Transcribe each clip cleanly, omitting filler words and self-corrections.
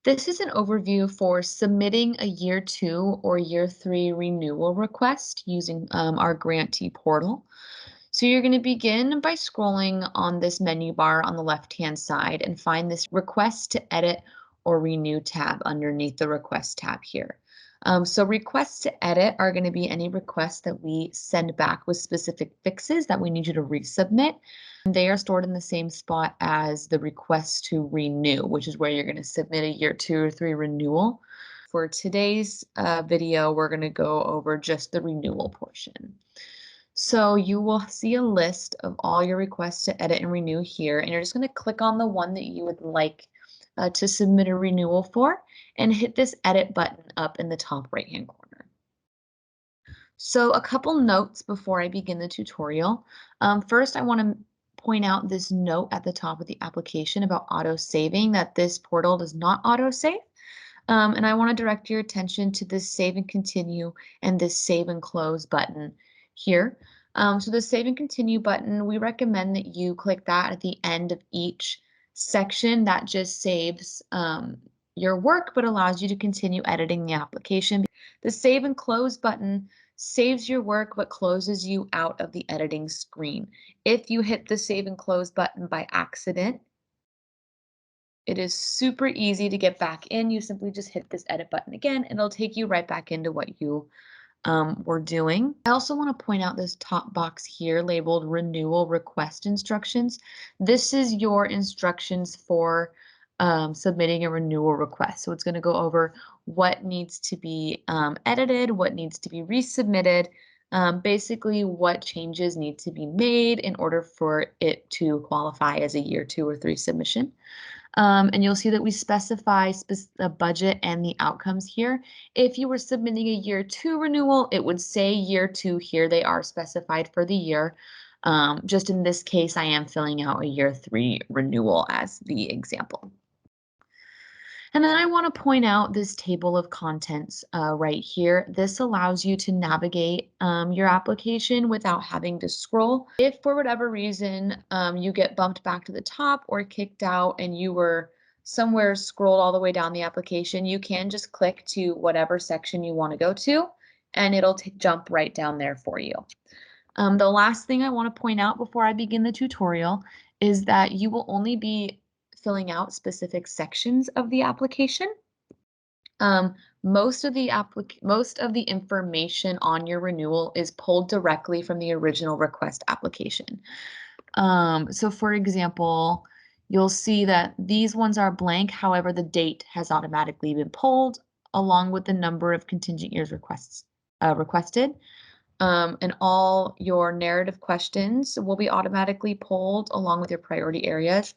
This is an overview for submitting a year 2 or year 3 renewal request using our grantee portal. So you're going to begin by scrolling on this menu bar on the left-hand side and find this Request to Edit or Renew tab underneath the Request tab here. So requests to edit are going to be any requests that we send back with specific fixes that we need you to resubmit. They are stored in the same spot as the request to renew, which is where you're going to submit a year 2 or 3 renewal. For today's video, we're going to go over just the renewal portion. So you will see a list of all your requests to edit and renew here, and you're just going to click on the one that you would like to submit a renewal for and hit this edit button up in the top right-hand corner. So a couple notes before I begin the tutorial. First, I want to point out this note at the top of the application about auto saving, that this portal does not auto save. And I want to direct your attention to this save and continue and this save and close button here. So the save and continue button, we recommend that you click that at the end of each section. That just saves your work but allows you to continue editing the application. The save and close button saves your work but closes you out of the editing screen. If you hit the save and close button by accident, it is super easy to get back in. You simply just hit this edit button again, and it'll take you right back into what you were doing. I also want to point out this top box here labeled Renewal Request Instructions. This is your instructions for submitting a renewal request. So it's going to go over what needs to be edited, what needs to be resubmitted, basically what changes need to be made in order for it to qualify as a year 2 or 3 submission. And you'll see that we specify the budget and the outcomes here. If you were submitting a year 2 renewal, it would say year 2 here. They are specified for the year. Just in this case, I am filling out a year 3 renewal as the example. And then I want to point out this table of contents right here. This allows you to navigate your application without having to scroll. If for whatever reason you get bumped back to the top or kicked out and you were somewhere scrolled all the way down the application, you can just click to whatever section you want to go to, and it'll jump right down there for you. The last thing I want to point out before I begin the tutorial is that you will only be filling out specific sections of the application. Most of the information on your renewal is pulled directly from the original request application. So for example, you'll see that these ones are blank. However, the date has automatically been pulled along with the number of contingent years requested. And all your narrative questions will be automatically pulled along with your priority areas.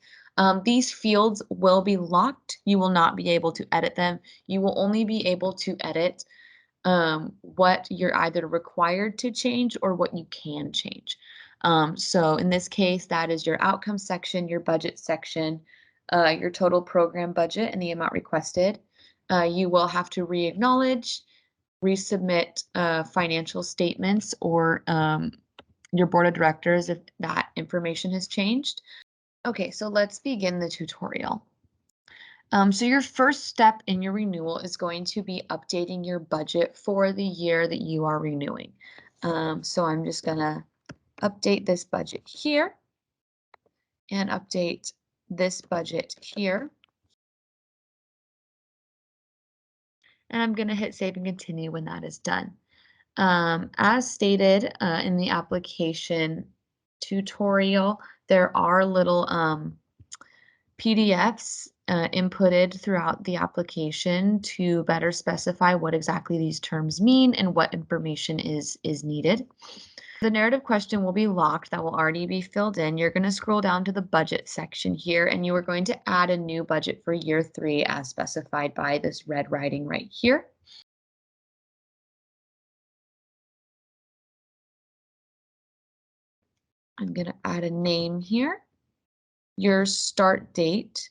These fields will be locked. You will not be able to edit them. You will only be able to edit what you're either required to change or what you can change. So in this case, that is your outcome section, your budget section, your total program budget and the amount requested. You will have to re-acknowledge, resubmit financial statements or your board of directors if that information has changed. Okay, so let's begin the tutorial. So your first step in your renewal is going to be updating your budget for the year that you are renewing. So I'm just gonna update this budget here and update this budget here. And I'm gonna hit save and continue when that is done. As stated in the application tutorial, there are little PDFs inputted throughout the application to better specify what exactly these terms mean and what information is needed. The narrative question will be locked. That will already be filled in. You're going to scroll down to the budget section here, and you are going to add a new budget for year 3 as specified by this red writing right here. I'm going to add a name here, your start date,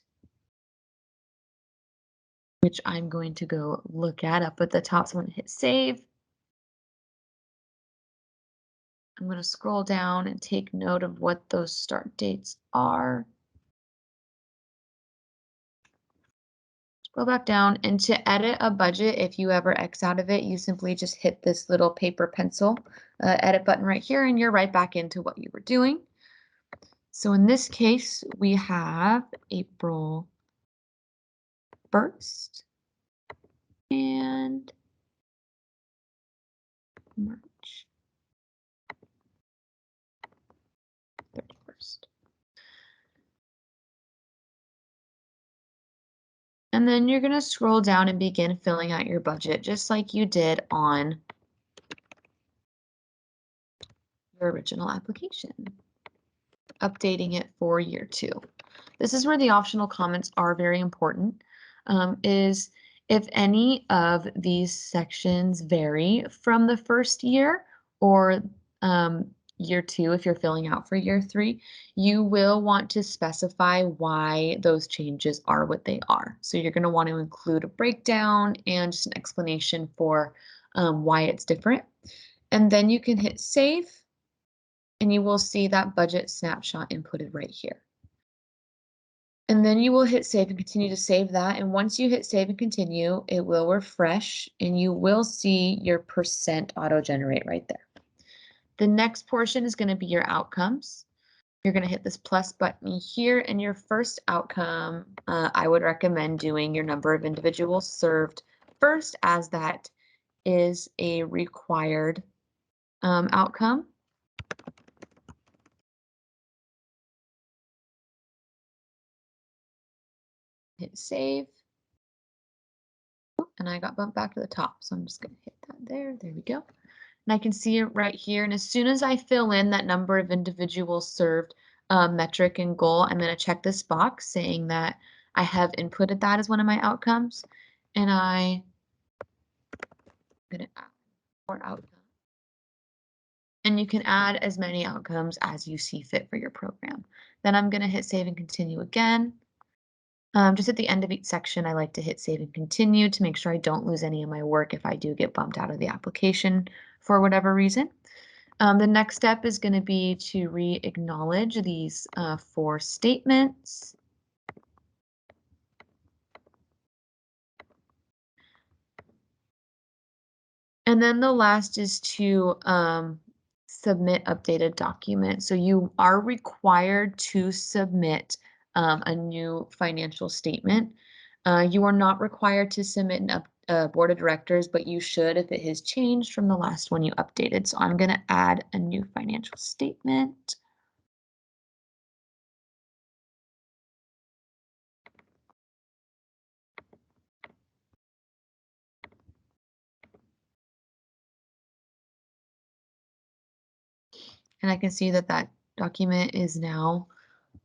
which I'm going to go look at up at the top. So I'm going to hit save. I'm going to scroll down and take note of what those start dates are. Scroll back down, and to edit a budget, if you ever X out of it, you simply just hit this little paper pencil edit button right here, and you're right back into what you were doing. So in this case, we have April 1st and March 31st. And then you're going to scroll down and begin filling out your budget just like you did on your original application, updating it for year 2. This is where the optional comments are very important, is if any of these sections vary from the first year or year 2, if you're filling out for year 3, you will want to specify why those changes are what they are. So you're going to want to include a breakdown and just an explanation for why it's different. And then you can hit save, and you will see that budget snapshot inputted right here. And then you will hit save and continue to save that. And once you hit save and continue, it will refresh and you will see your percent auto-generate right there. The next portion is going to be your outcomes. You're going to hit this plus button here, and your first outcome, I would recommend doing your number of individuals served first, as that is a required outcome. Hit save. And I got bumped back to the top, so I'm just going to hit that there. There we go. And I can see it right here. And as soon as I fill in that number of individuals served metric and goal, I'm going to check this box saying that I have inputted that as one of my outcomes. And I'm going to add more outcomes. And you can add as many outcomes as you see fit for your program. Then I'm going to hit save and continue again. Just at the end of each section, I like to hit save and continue to make sure I don't lose any of my work if I do get bumped out of the application for whatever reason. The next step is going to be to re-acknowledge these 4 statements. And then the last is to submit updated documents. So you are required to submit a new financial statement. You are not required to submit a board of directors, but you should if it has changed from the last one you updated. So I'm going to add a new financial statement. And I can see that that document is now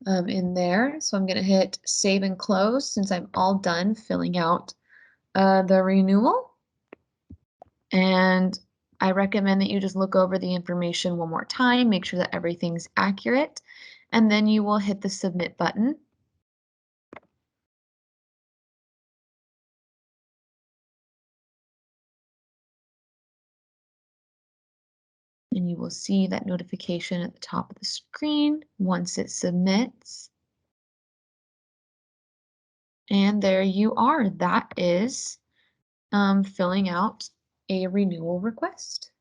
in there. So I'm going to hit save and close since I'm all done filling out the renewal. And I recommend that you just look over the information one more time, make sure that everything's accurate, and then you will hit the submit button. And you will see that notification at the top of the screen once it submits. And there you are. That is filling out a renewal request.